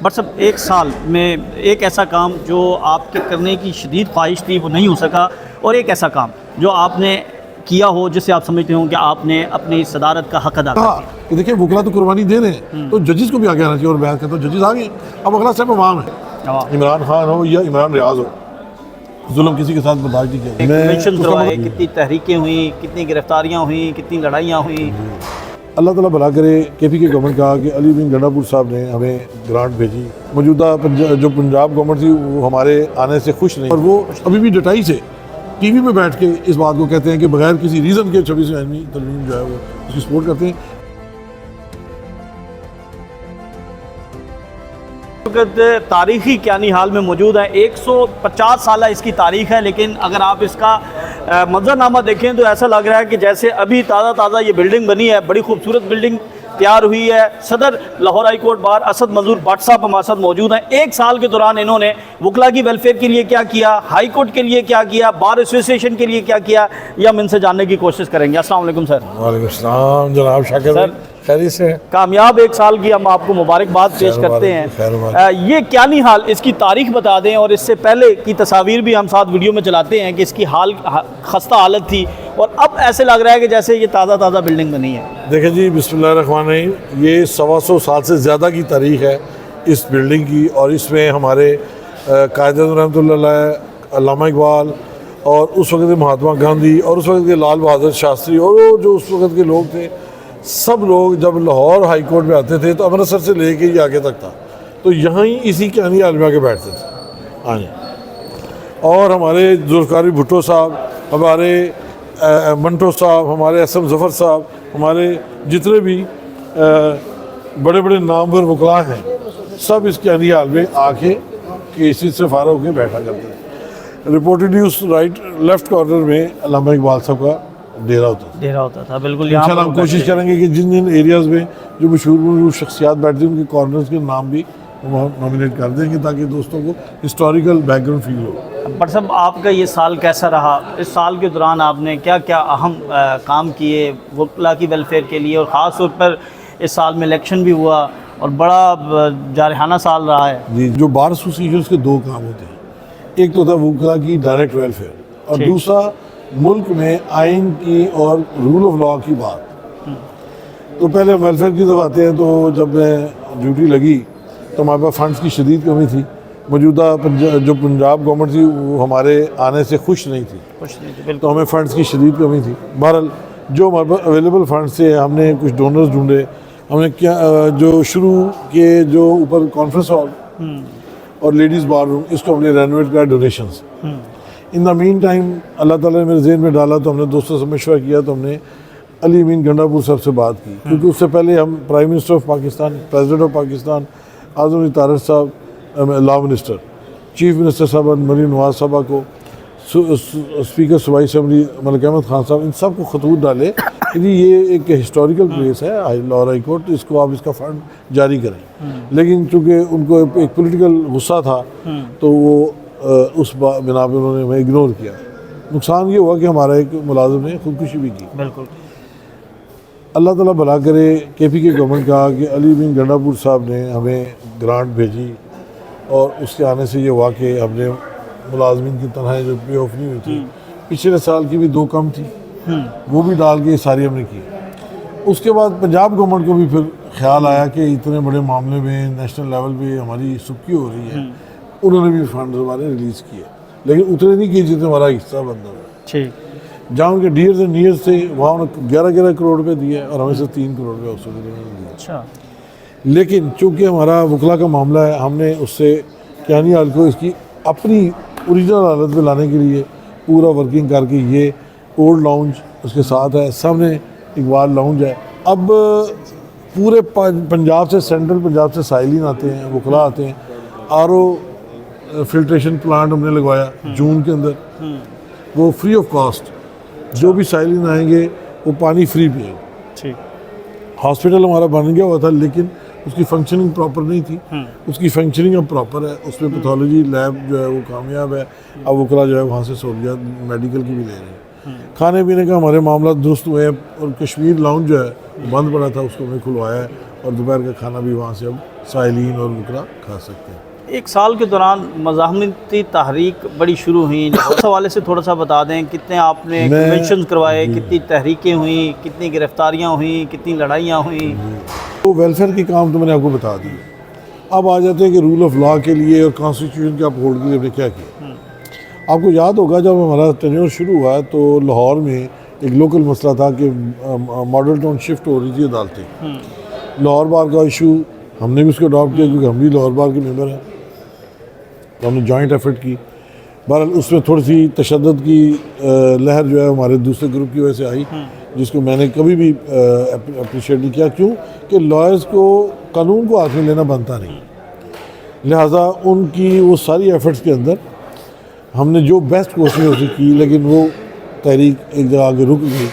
But صاحب ایک سال میں ایک ایسا کام جو آپ کے کرنے کی شدید خواہش تھی وہ نہیں ہو سکا، اور ایک ایسا کام جو آپ نے کیا ہو جس سے آپ سمجھتے ہوں کہ آپ نے اپنی صدارت کا حق ادا کر دیا۔ کہ دیکھیں وکلا تو قربانی دے رہے ہیں تو ججز کو بھی آگے آنا چاہیے، اور بیان کرتا ہوں ججز آگے۔ اب اگلا اسٹیپ عوام ہے، عمران خان ہو یا عمران ریاض ہو، ظلم کسی کے ساتھ برداشت نہیں کیا۔ کنونشن کروائے، کتنی تحریکیں ہوئیں، کتنی گرفتاریاں ہوئیں، کتنی لڑائیاں ہوئیں۔ اللہ تعالیٰ بھلا کرے۔ کے پی کے گورنمنٹ کہا کہ علی بن گنڈا پور صاحب نے ہمیں گرانٹ بھیجی، موجودہ جو پنجاب گورنمنٹ تھی وہ ہمارے آنے سے خوش نہیں، اور وہ ابھی بھی ڈٹائی سے ٹی وی پہ بیٹھ کے اس بات کو کہتے ہیں کہ بغیر کسی ریزن کے 26ویں ترمیم جو ہے وہ اس کی سپورٹ کرتے ہیں۔ تاریخی کیانی حال میں موجود ہے، 150 سالہ اس کی تاریخ ہے، لیکن اگر آپ اس کا منظرنامہ دیکھیں تو ایسا لگ رہا ہے کہ جیسے ابھی تازہ یہ بلڈنگ بنی ہے، بڑی خوبصورت بلڈنگ تیار ہوئی ہے۔ صدر Lahore high court bar Asad Manzoor but صاحب ہمارے ساتھ موجود ہیں۔ ایک سال کے دوران انہوں نے وکلا کی ویلفیئر کے لیے کیا کیا، ہائی کورٹ کے لیے کیا کیا، بار ایسوسیشن کے لیے کیا کیا، یہ ہم ان سے جاننے کی کوشش کریں گے۔ السلام علیکم سر۔ وعلیکم السلام جناب شاکر بھائی، خیریت سے؟ کامیاب ایک سال کی ہم آپ کو مبارکباد پیش کرتے ہیں۔ یہ کیانی حال، اس کی تاریخ بتا دیں، اور اس سے پہلے کی تصاویر بھی ہم ساتھ ویڈیو میں چلاتے ہیں کہ اس کی حال خستہ حالت تھی، اور اب ایسے لگ رہا ہے کہ جیسے یہ تازہ بلڈنگ بنی ہے۔ دیکھیں جی، بسم اللہ الرحمن الرحیم، یہ 125 سال سے زیادہ کی تاریخ ہے اس بلڈنگ کی، اور اس میں ہمارے قائد اعظم رحمۃ اللہ علیہ، علامہ اقبال، اور اس وقت کے مہاتما گاندھی، اور اس وقت کے لال بہادر شاستری، اور وہ جو اس وقت کے لوگ تھے، سب لوگ جب لاہور ہائی کورٹ میں آتے تھے تو امرتسر سے لے کے یہ آگے تک تھا، تو یہاں ہی اسی کے آنی عالمیہ کے بیٹھتے تھے۔ ہاں جی، اور ہمارے ذوالفقار بھٹو صاحب، ہمارے منٹو صاحب، ہمارے اسم ظفر صاحب، ہمارے جتنے بھی بڑے بڑے نامور وکلا ہیں، سب اس کے آنی حال میں آ کے کیسز سے فارغ ہو کے بیٹھا کرتے تھے۔ Reported news right left corner میں علامہ اقبال صاحب کا ڈیرا ہوتا تھا۔ بالکل، انشاءاللہ ہم کوشش کریں گے کہ جن جن ایریاز میں جو مشہور شخصیات بیٹھتی ہیں ان کے کارنرز کے نام بھی نامینیٹ کر دیں گے تاکہ دوستوں کو ہسٹوریکل بیک گراؤنڈ فیل ہو۔ بٹ صاحب آپ کا یہ سال کیسا رہا؟ اس سال کے دوران آپ نے کیا کیا اہم کام کیے وکلا کی ویلفیئر کے لیے، اور خاص طور پر اس سال میں الیکشن بھی ہوا اور بڑا جارحانہ سال رہا ہے؟ جی، جو بار ایسوسیشنز کے دو کام ہوتے ہیں، ایک تو تھا وکلا کی ڈائریکٹ ویلفیئر، اور دوسرا ملک میں آئین کی اور رول آف لا کی بات۔ تو پہلے ویلفیئر کی طرف آتے ہیں، تو جب میں ڈیوٹی لگی تو ہمارے پاس فنڈز کی شدید کمی تھی، موجودہ جو پنجاب گورنمنٹ تھی وہ ہمارے آنے سے خوش نہیں تھی، تو ہمیں فنڈز کی شدید کمی تھی۔ بہرحال جو ہمارے پاس اویلیبل فنڈز تھے، ہم نے کچھ ڈونرز ڈھونڈے، ہم نے کیا جو شروع کے جو اوپر کانفرنس ہال اور لیڈیز بار روم، اس کو ہم نے رینویٹ کیا ڈونیشنز۔ ان دا مین ٹائم اللہ تعالیٰ نے میرے ذہن میں ڈالا تو ہم نے دوستوں سے مشورہ کیا، تو ہم نے علی بن گنڈا پور صاحب سے بات کی، کیونکہ اس سے پہلے ہم prime minister of Pakistan, president of Pakistan Azam Ali Tariq صاحب، لا منسٹر، چیف منسٹر صاحب مریم نواز صاحبہ کو، اسپیکر صوبائی اسمبلی ملک احمد خان صاحب، ان سب کو خطوط ڈالے کہ یہ ایک ہسٹوریکل پلیس ہے لاہور ہائی کورٹ، اس کو آپ اس کا فنڈ جاری کریں۔ لیکن چونکہ ان کو ایک پولیٹیکل غصہ تھا تو وہ اس بنا پہ انہوں نے ہمیں اگنور کیا۔ نقصان یہ ہوا کہ ہمارا ایک ملازم نے خودکشی بھی کی۔ بالکل، اللہ تعالیٰ بھلا کرے۔ کے پی کے گورنمنٹ کہا کہ علی بن گنڈا پور صاحب نے ہمیں گرانٹ بھیجی، اور اس کے آنے سے یہ ہوا کہ ہم نے ملازمین کی تنخواہیں جو پے آف نہیں ہوئی تھی، پچھلے سال کی بھی 2 کم تھی، وہ بھی ڈال کے ساری ہم نے کی۔ اس کے بعد پنجاب گورنمنٹ کو بھی پھر خیال آیا کہ اتنے بڑے معاملے میں نیشنل لیول پہ ہماری سکی ہو رہی ہے، انہوں نے بھی فنڈز ہمارے ریلیز کیے، لیکن اتنے نہیں کیے جتنے ہمارا حصہ بنتا ہے۔ جہاں ان کے ڈیئرز اینڈ نیئرز تھے وہاں انہوں نے 11 کروڑ روپے دیے، اور ہمیں سے 3 کروڑ روپے اس وقت دیا۔ اچھا، لیکن چونکہ ہمارا وکلا کا معاملہ ہے، ہم نے اس سے کیانی حال کو اس کی اپنی اوریجنل حالت میں لانے کے لیے پورا ورکنگ کر کے، یہ اولڈ لاؤنج اس کے ساتھ ہے، سامنے اقبال لاؤنج ہے۔ اب پورے پنجاب سے، سینٹرل پنجاب سے سائلین آتے ہیں، وکلا آتے ہیں، RO فلٹریشن پلانٹ ہم نے لگوایا جون کے اندر، وہ فری آف کاسٹ، جو بھی سائلین آئیں گے وہ پانی فری پیے گا۔ ہاسپٹل ہمارا بن گیا ہوا تھا، لیکن اس کی فنکشننگ پراپر نہیں تھی، اس کی فنکشننگ اب پراپر ہے، اس میں پیتھولوجی لیب جو ہے وہ کامیاب ہے، اب وکلا جو ہے وہاں سے سہولیات میڈیکل کی بھی لے رہے ہیں۔ کھانے پینے کا ہمارے معاملات درست ہوئے ہیں، اور کشمیر لاؤنج جو ہے بند پڑا تھا اس کو ہمیں کھلوایا ہے، اور دوپہر کا کھانا بھی وہاں سے اب سائلین اور وکلا کھا سکتے ہیں۔ ایک سال کے دوران مزاحمتی تحریک بڑی شروع ہوئیں، اس حوالے سے تھوڑا سا بتا دیں، کتنے آپ نے کنونشنز کروائے، کتنی تحریکیں ہوئیں، کتنی گرفتاریاں ہوئیں، کتنی لڑائیاں ہوئیں؟ تو ویلفیئر کے کام تو میں نے آپ کو بتا دی۔ اب آ جاتے ہیں کہ رول آف لا کے لیے اور کانسٹیٹیوشن کے اپہولڈ کے لیے ہم نے کیا کیا۔ آپ کو یاد ہوگا جب ہمارا ٹینیور شروع ہوا تو لاہور میں ایک لوکل مسئلہ تھا کہ ماڈل ٹاؤن شفٹ ہو رہی تھی عدالتیں۔ لاہور بار کا ایشو ہم نے بھی اس کو اڈاپٹ کیا کیونکہ ہم بھی لاہور بار کے ممبر ہیں، تو ہم نے جوائنٹ ایفرٹ کی۔ بہرحال اس میں تھوڑی سی تشدد کی لہر جو ہے ہمارے دوسرے گروپ کی وجہ سے آئی، جس کو میں نے کبھی بھی اپریشیٹ نہیں کیا، کیوں کہ لائرز کو قانون کو ہاتھ میں لینا بنتا نہیں، لہٰذا ان کی وہ ساری ایفرٹس کے اندر ہم نے جو بیسٹ کوشش ہوتی کی، لیکن وہ تحریک ایک جگہ آگے رک گئی۔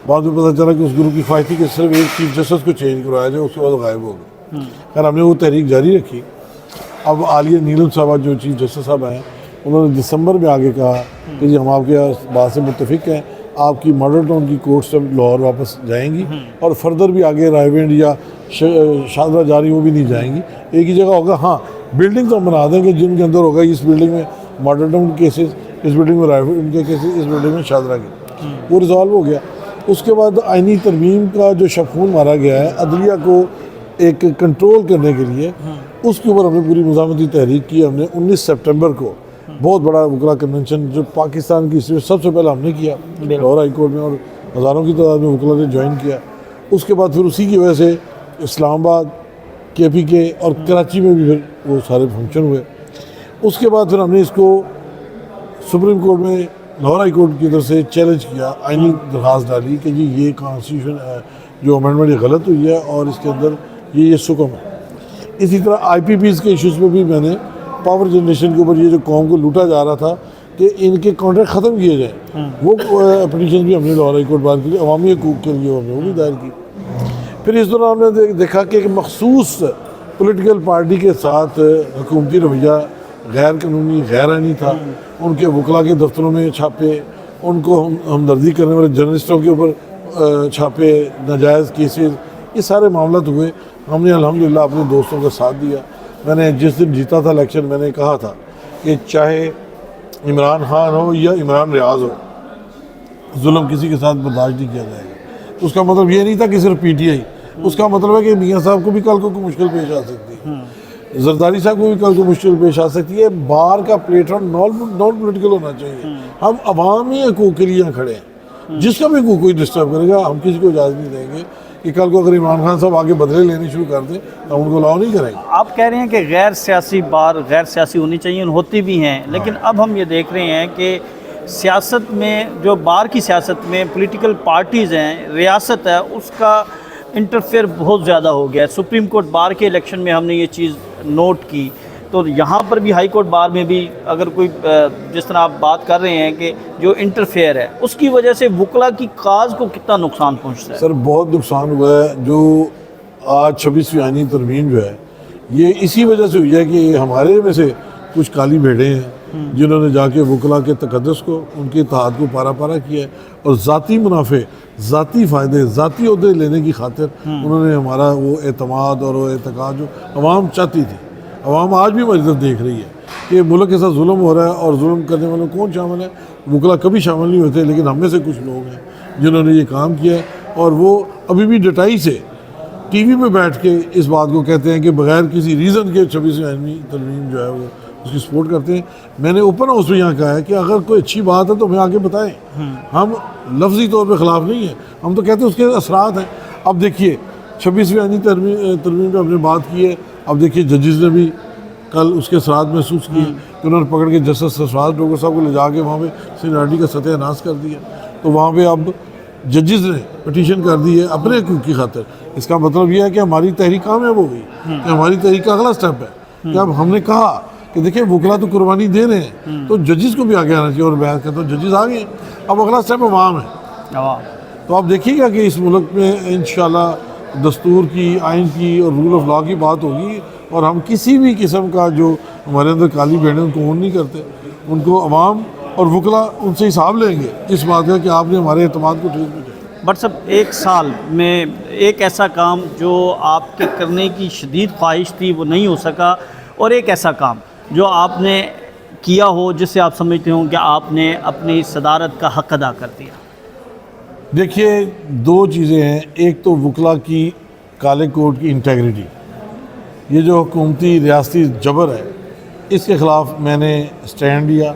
بعد میں پتہ چلا کہ اس گروپ کی خواہش تھی کہ صرف ایک چیف جسٹس کو چینج کروایا جائے، اس کے بعد غائب ہو گئے۔ خیر ہم نے وہ تحریک جاری رکھی۔ اب عالیہ نیلم صاحبہ جو چیف جسٹس صاحب ہیں، انہوں نے دسمبر میں آگے کہا کہ جی ہم آپ کے بات سے متفق ہیں، آپ کی ماڈل ٹاؤن کی کورٹ سے لاہور واپس جائیں گی اور فردر بھی آگے رائے ونڈ یا شاہدرہ جاری وہ بھی نہیں جائیں گی، ایک ہی جگہ ہوگا۔ ہاں بلڈنگ تو ہم بنا دیں گے جن کے اندر ہوگا اس بلڈنگ میں ماڈل ٹاؤن کے کیسز، اس بلڈنگ میں رائے ونڈ کے کیسز، اس بلڈنگ میں شاہدرہ کے، وہ ریزالو ہو گیا۔ اس کے بعد آئینی ترمیم کا جو شفخون مارا گیا ہے عدلیہ کو ایک کنٹرول کرنے کے لیے، اس کے اوپر ہم نے پوری مزاحمتی تحریک کی۔ ہم نے 19 سپٹمبر کو بہت بڑا وکلا کنونشن جو پاکستان کی ہسٹری میں سب سے پہلے ہم نے کیا لاہور ہائی کورٹ میں، اور ہزاروں کی تعداد میں وکلا نے جوائن کیا۔ اس کے بعد پھر اسی کی وجہ سے اسلام آباد، KPK اور کراچی میں بھی پھر وہ سارے فنکشن ہوئے۔ اس کے بعد پھر ہم نے اس کو سپریم کورٹ میں لاہور ہائی کورٹ کی طرف سے چیلنج کیا، آئینی درخواست ڈالی کہ جی یہ کانسٹیٹیوشن جو امینڈمنٹ یہ غلط ہوئی ہے اور اس کے اندر یہ سکم ہے۔ اسی طرح IPPs کے ایشوز میں بھی میں نے پاور جنریشن کے اوپر یہ جو قوم کو لوٹا جا رہا تھا کہ ان کے کانٹریکٹ ختم کیے جائیں، وہ پٹیشن بھی ہم نے لاہور ہائی کورٹ بار کے لیے عوامی حقوق کے لیے ہم نے وہ بھی دائر کی۔ پھر اس دوران ہم نے دیکھا کہ ایک مخصوص پولیٹیکل پارٹی کے ساتھ حکومتی رویہ غیر قانونی غیر آئینی تھا، ان کے وکلا کے دفتروں میں چھاپے، ان کو ہمدردی کرنے والے جرنلسٹوں کے اوپر چھاپے، ناجائز کیسز، یہ سارے معاملات ہوئے۔ ہم نے الحمدللہ اپنے دوستوں کا ساتھ دیا۔ میں نے جس دن جیتا تھا الیکشن میں نے کہا تھا کہ چاہے عمران خان ہو یا عمران ریاض ہو، ظلم کسی کے ساتھ برداشت نہیں کیا جائے گا۔ اس کا مطلب یہ نہیں تھا کہ صرف PTI، اس کا مطلب ہے کہ میاں صاحب کو بھی کل کو کوئی مشکل پیش آ سکتی ہے، زرداری صاحب کو بھی کل کو مشکل پیش آ سکتی ہے۔ بار کا پلیٹ فارم نان پولیٹیکل ہونا چاہیے۔ ہم عوامی حقوق کے لیے یہاں کھڑے ہیں، جس کا بھی حقوق کوئی ڈسٹرب کرے گا ہم کسی کو اجازت نہیں دیں گے کہ کل کو اگر عمران خان صاحب آگے بدلے لینے شروع کر دیں تو ہم ان کو الاؤ نہیں کریں گے۔ آپ کہہ رہے ہیں کہ غیر سیاسی بار غیر سیاسی ہونی چاہیے، ہوتی بھی ہیں، لیکن اب ہم یہ دیکھ رہے ہیں کہ سیاست میں جو بار کی سیاست میں پولیٹیکل پارٹیز ہیں، ریاست ہے، اس کا انٹرفیئر بہت زیادہ ہو گیا ہے۔ سپریم کورٹ بار کے الیکشن میں ہم نے یہ چیز نوٹ کی، تو یہاں پر بھی ہائی کورٹ بار میں بھی اگر کوئی جس طرح آپ بات کر رہے ہیں کہ جو انٹرفیئر ہے، اس کی وجہ سے وکلا کی کاز کو کتنا نقصان پہنچتا ہے؟ سر بہت نقصان ہوا ہے۔ جو آج 26ویں آئینی ترمیم جو ہے یہ اسی وجہ سے ہوئی ہے کہ ہمارے میں سے کچھ کالی بھیڑیں ہیں جنہوں نے جا کے وکلا کے تقدس کو، ان کے اتحاد کو پارا پارا کیا ہے، اور ذاتی منافع، ذاتی فائدے، ذاتی عہدے لینے کی خاطر انہوں نے ہمارا وہ اعتماد اور وہ اعتقاد جو عوام چاہتی تھی، عوام آج بھی ہماری طرف دیکھ رہی ہے کہ ملک کے ساتھ ظلم ہو رہا ہے، اور ظلم کرنے والوں کون شامل ہے؟ وکلا کبھی شامل نہیں ہوتے، لیکن ہم میں سے کچھ لوگ ہیں جنہوں نے یہ کام کیا ہے، اور وہ ابھی بھی ڈٹائی سے ٹی وی پہ بیٹھ کے اس بات کو کہتے ہیں کہ بغیر کسی ریزن کے 26ویں آئینی ترمیم جو ہے وہ اس کی سپورٹ کرتے ہیں۔ میں نے اوپن ہاؤس میں یہاں کہا ہے کہ اگر کوئی اچھی بات ہے تو ہمیں آگے بتائیں، ہم لفظی طور پہ خلاف نہیں ہیں، ہم تو کہتے ہیں اس کے اثرات ہیں۔ اب دیکھیے 26ویں آئینی ترمیم پہ ہم نے بات کی ہے، اب دیکھیے ججز نے بھی کل اس کے اثرات محسوس کیے کہ انہوں نے پکڑ کے جسٹس سرفراز ڈوگر صاحب کو لے جا کے وہاں پہ سینیارٹی کا ستیہ ناش کر دیا، تو وہاں پہ اب ججز نے پٹیشن کر دی ہے اپنے حقوق کی خاطر۔ اس کا مطلب یہ ہے کہ ہماری تحریک کامیاب ہو گئی، کہ ہماری تحریک کا اگلا سٹیپ ہے کہ اب ہم نے کہا کہ دیکھیں وکلا تو قربانی دے رہے ہیں تو ججز کو بھی آگے آنا چاہیے، اور بحث کرتے ہیں ججز آ گئے ہیں، اب اگلا سٹیپ عوام ہے۔ تو آپ دیکھیے گا کہ اس ملک میں انشاءاللہ دستور کی، آئین کی اور رول آف لا کی بات ہوگی، اور ہم کسی بھی قسم کا جو ہمارے اندر کالی بھیڑیں ان کو اون نہیں کرتے، ان کو عوام اور وکلا ان سے حساب لیں گے اس بات کا کہ آپ نے ہمارے اعتماد کو ٹھیک نہیں کیا۔ بٹ صاحب ایک سال میں ایک ایسا کام جو آپ کے کرنے کی شدید خواہش تھی وہ نہیں ہو سکا، اور ایک ایسا کام جو آپ نے کیا ہو جس سے آپ سمجھتے ہوں کہ آپ نے اپنی صدارت کا حق ادا کر دیا؟ دیکھیے دو چیزیں ہیں، ایک تو وکلا کی کالے کوٹ کی انٹیگریٹی، یہ جو حکومتی ریاستی جبر ہے اس کے خلاف میں نے سٹینڈ لیا،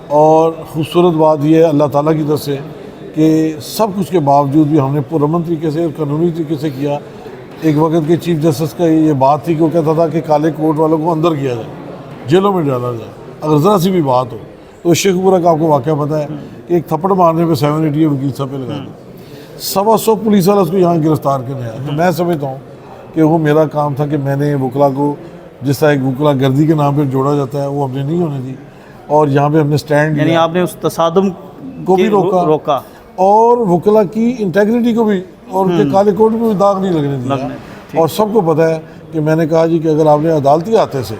اور خوبصورت بات یہ ہے اللہ تعالیٰ کی طرف سے کہ سب کچھ کے باوجود بھی ہم نے پرامن طریقے سے اور قانونی طریقے سے کیا۔ ایک وقت کے چیف جسٹس کا یہ بات تھی کہ وہ کہتا تھا کہ کالے کوٹ والوں کو اندر کیا جائے، جیلوں میں ڈالا جائے اگر ذرا سی بھی بات ہو۔ تو شیخ پورہ کا آپ کو واقعہ پتہ ہے کہ ایک تھپڑ مارنے پہ 780 وکیل صاحب پہ لگا دیا، 125 پولیس والا اس کو یہاں گرفتار کرنے آیا۔ تو میں سمجھتا ہوں کہ وہ میرا کام تھا کہ میں نے وکلا کو جس طرح ایک وکلا گردی کے نام پہ جوڑا جاتا ہے وہ ہم نے نہیں ہونے دی، اور یہاں پہ ہم نے سٹینڈ یعنی آپ نے اس تصادم کو بھی روکا اور وکلا کی انٹیگریٹی کو بھی اور ان کے کالے کوٹ کو بھی داغ نہیں لگنے دیا۔ اور سب کو پتہ ہے کہ میں نے کہا جی کہ اگر آپ نے عدالتی ہاتھے سے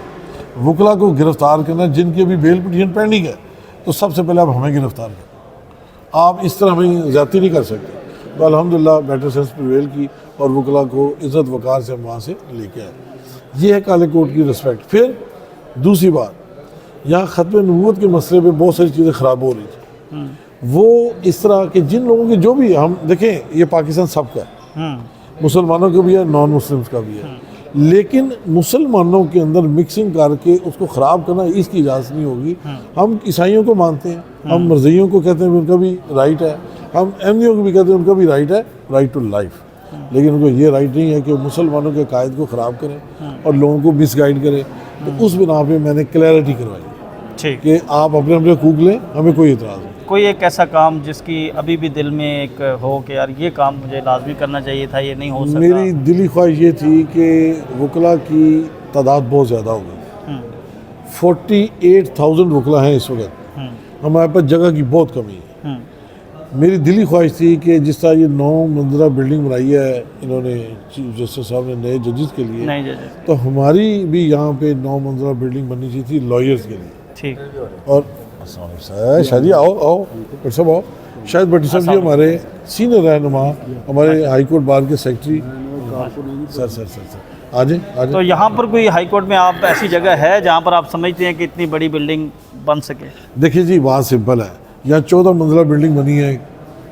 وکلا کو گرفتار کرنا جن کی ابھی بیل پٹیشن پینڈنگ ہے تو سب سے پہلے آپ ہمیں گرفتار کریں، آپ اس طرح ہمیں زیادتی نہیں کر سکتے۔ تو الحمدللہ بیٹر سینس پریویل کی اور وکلا کو عزت وقار سے ہم وہاں سے لے کے آئے۔ یہ ہے کالے کوٹ کی رسپیکٹ۔ پھر دوسری بات، یہاں ختم نبوت کے مسئلے پہ بہت ساری چیزیں خراب ہو رہی تھیں، وہ اس طرح کہ جن لوگوں کے جو بھی ہم دیکھیں یہ پاکستان سب کا ہے، مسلمانوں کا بھی ہے، نان مسلمس کا بھی ہے، لیکن مسلمانوں کے اندر مکسنگ کر کے اس کو خراب کرنا اس کی اجازت نہیں ہوگی۔ ہم عیسائیوں کو مانتے ہیں، ہم مرزیوں کو کہتے ہیں ان کا بھی رائٹ ہے، ہم احمدیوں کو بھی کہتے ہیں ان کا بھی رائٹ ہے، رائٹ ٹو لائف، لیکن ان کو یہ رائٹ نہیں ہے کہ مسلمانوں کے عقائد کو خراب کریں اور لوگوں کو مس گائیڈ کریں۔ تو اس بنا پہ میں نے کلیئرٹی کروائی کہ آپ اپنے اپنے حقوق لیں، ہمیں کوئی اعتراض نہیں۔ کوئی ایک ایسا کام جس کی ابھی بھی دل میں ایک ہو کہ یار یہ کام مجھے لازمی کرنا چاہیے تھا، یہ نہیں ہو سکا؟ میری دلی خواہش یہ تھی کہ وکلا کی تعداد بہت زیادہ ہو گئی، 48,000 وکلا ہیں اس وقت، ہمارے پاس جگہ کی بہت کمی ہے۔ میری دلی خواہش تھی کہ جس طرح یہ 9 منزلہ بلڈنگ بنائی ہے انہوں نے چیف جسٹس صاحب نے نئے ججز کے لیے، تو ہماری بھی یہاں پہ 9 منزلہ بلڈنگ بننی چاہیے تھی لائرز کے لیے۔ ٹھیک، اور شاید آؤ ڈاکٹر صاحب آؤ، شاید بٹی صاحب جی ہمارے سینئر رہنما، ہمارے ہائی کورٹ بار کے سیکرٹری، سر آ جائیں۔ تو یہاں پر کوئی ہائی کورٹ میں آپ ایسی جگہ ہے جہاں پر آپ سمجھتے ہیں کہ اتنی بڑی بلڈنگ بن سکے؟ دیکھیے جی بات سمپل ہے، یہاں 14 منزلہ بلڈنگ بنی ہے،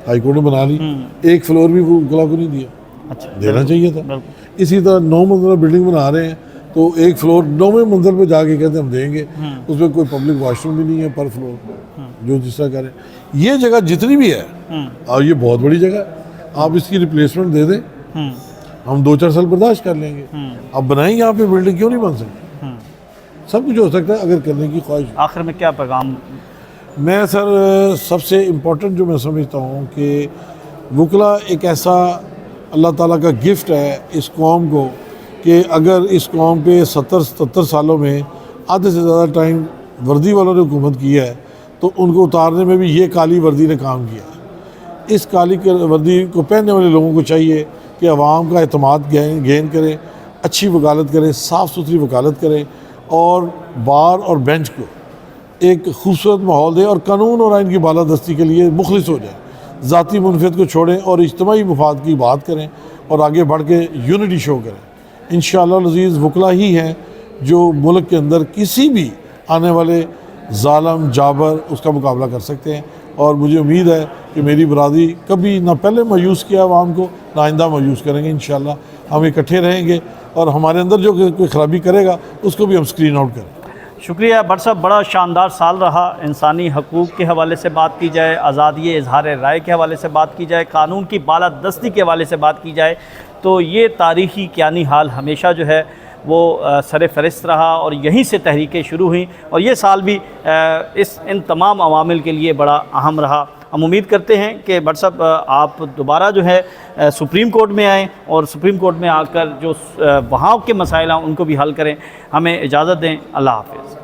ہائی کورٹ نے بنا لی، ایک فلور بھی وکلا کو نہیں دیا، دینا چاہیے تھا۔ اسی طرح 9 منزلہ بلڈنگ بنا رہے ہیں تو ایک فلور 9ویں منزل پہ جا کے کہتے ہیں ہم دیں گے، اس میں کوئی پبلک واش روم بھی نہیں ہے پر فلور، جو جس طرح کریں۔ یہ جگہ جتنی بھی ہے اور یہ بہت بڑی جگہ ہے، آپ اس کی ریپلیسمنٹ دے دیں، ہم 2-4 سال برداشت کر لیں گے۔ اب بنائیں یہاں پہ بلڈنگ کیوں نہیں بن سکتی؟ سب کچھ ہو سکتا ہے اگر کرنے کی خواہش۔ آخر میں کیا پیغام؟ میں سر سب سے امپورٹنٹ جو میں سمجھتا ہوں کہ وکلا ایک ایسا اللہ تعالیٰ کا گفٹ ہے اس قوم کو کہ اگر اس قوم پہ 70-77 سالوں میں آدھے سے زیادہ ٹائم وردی والوں نے حکومت کی ہے تو ان کو اتارنے میں بھی یہ کالی وردی نے کام کیا ہے۔ اس کالی وردی کو پہننے والے لوگوں کو چاہیے کہ عوام کا اعتماد گین کریں، اچھی وکالت کریں، صاف ستھری وکالت کریں، اور بار اور بینچ کو ایک خوبصورت ماحول دیں اور قانون اور آئین کی بالادستی کے لیے مخلص ہو جائیں، ذاتی منفعت کو چھوڑیں اور اجتماعی مفاد کی بات کریں اور آگے بڑھ کے یونٹی شو کریں۔ انشاءاللہ العزیز وکلا ہی ہیں جو ملک کے اندر کسی بھی آنے والے ظالم جابر اس کا مقابلہ کر سکتے ہیں، اور مجھے امید ہے کہ میری برادری کبھی نہ پہلے مایوس کیا عوام کو نہ آئندہ مایوس کریں گے۔ انشاءاللہ ہم اکٹھے رہیں گے اور ہمارے اندر جو کوئی خرابی کرے گا اس کو بھی ہم سکرین آؤٹ کریں۔ شکریہ بٹ صاحب، بڑا شاندار سال رہا۔ انسانی حقوق کے حوالے سے بات کی جائے، آزادی اظہار رائے کے حوالے سے بات کی جائے، قانون کی بالادستی کے حوالے سے بات کی جائے، تو یہ تاریخی کیانی حال ہمیشہ جو ہے وہ سر فہرست رہا، اور یہیں سے تحریکیں شروع ہوئیں، اور یہ سال بھی ان تمام عوامل کے لیے بڑا اہم رہا۔ ہم امید کرتے ہیں کہ بٹ صاحب آپ دوبارہ جو ہے سپریم کورٹ میں آئیں اور سپریم کورٹ میں آ کر جو وہاں کے مسائل ہیں ان کو بھی حل کریں۔ ہمیں اجازت دیں، اللہ حافظ۔